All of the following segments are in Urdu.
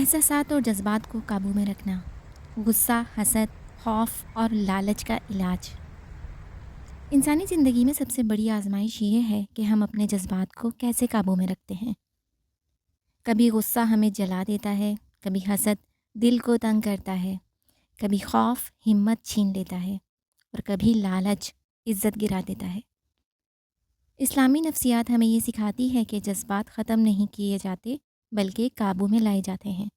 احساسات اور جذبات کو قابو میں رکھنا، غصہ، حسد، خوف اور لالچ کا علاج۔ انسانی زندگی میں سب سے بڑی آزمائش یہ ہے کہ ہم اپنے جذبات کو کیسے قابو میں رکھتے ہیں۔ کبھی غصہ ہمیں جلا دیتا ہے، کبھی حسد دل کو تنگ کرتا ہے، کبھی خوف ہمت چھین لیتا ہے اور کبھی لالچ عزت گرا دیتا ہے۔ اسلامی نفسیات ہمیں یہ سکھاتی ہے کہ جذبات ختم نہیں کیے جاتے بلکہ قابو میں لائے جاتے ہیں۔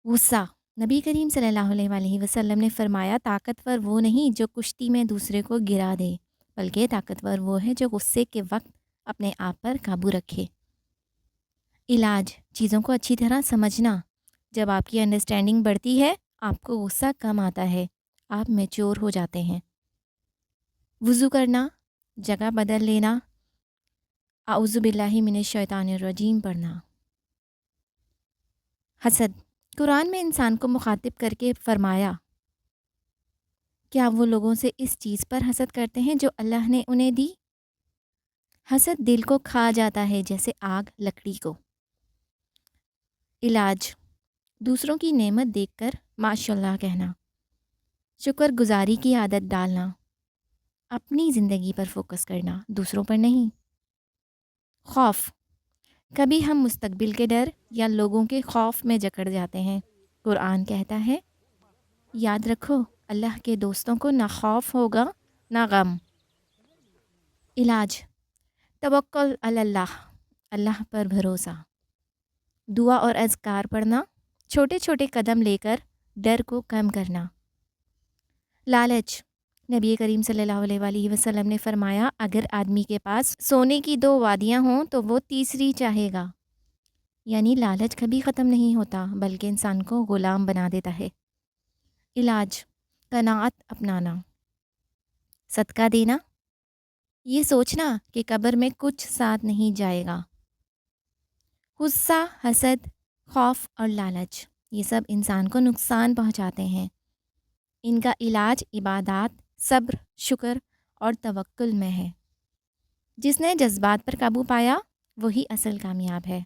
غصہ، نبی کریم صلی اللہ علیہ وآلہ وسلم نے فرمایا طاقتور وہ نہیں جو کشتی میں دوسرے کو گرا دے، بلکہ طاقتور وہ ہے جو غصے کے وقت اپنے آپ پر قابو رکھے۔ علاج، چیزوں کو اچھی طرح سمجھنا۔ جب آپ کی انڈرسٹینڈنگ بڑھتی ہے آپ کو غصہ کم آتا ہے، آپ میچور ہو جاتے ہیں۔ وضو کرنا، جگہ بدل لینا، اعوذ باللہ من الشیطان الرجیم پڑھنا۔ حسد، قرآن میں انسان کو مخاطب کر کے فرمایا کیا وہ لوگوں سے اس چیز پر حسد کرتے ہیں جو اللہ نے انہیں دی؟ حسد دل کو کھا جاتا ہے جیسے آگ لکڑی کو۔ علاج، دوسروں کی نعمت دیکھ کر ماشاءاللہ کہنا، شکر گزاری کی عادت ڈالنا، اپنی زندگی پر فوکس کرنا، دوسروں پر نہیں۔ خوف، کبھی ہم مستقبل کے ڈر یا لوگوں کے خوف میں جکڑ جاتے ہیں۔ قرآن کہتا ہے یاد رکھو اللہ کے دوستوں کو نہ خوف ہوگا نہ غم۔ علاج، توکل علی اللہ، اللہ پر بھروسہ، دعا اور اذکار پڑھنا، چھوٹے چھوٹے قدم لے کر ڈر کو کم کرنا۔ لالچ، نبی کریم صلی اللہ علیہ وآلہ وسلم نے فرمایا اگر آدمی کے پاس سونے کی 2 وادیاں ہوں تو وہ تیسری چاہے گا، یعنی لالچ کبھی ختم نہیں ہوتا بلکہ انسان کو غلام بنا دیتا ہے۔ علاج، قناعت اپنانا، صدقہ دینا، یہ سوچنا کہ قبر میں کچھ ساتھ نہیں جائے گا۔ غصہ، حسد، خوف اور لالچ یہ سب انسان کو نقصان پہنچاتے ہیں۔ ان کا علاج عبادات، صبر، شکر اور توکل میں ہے۔ جس نے جذبات پر قابو پایا وہی اصل کامیاب ہے۔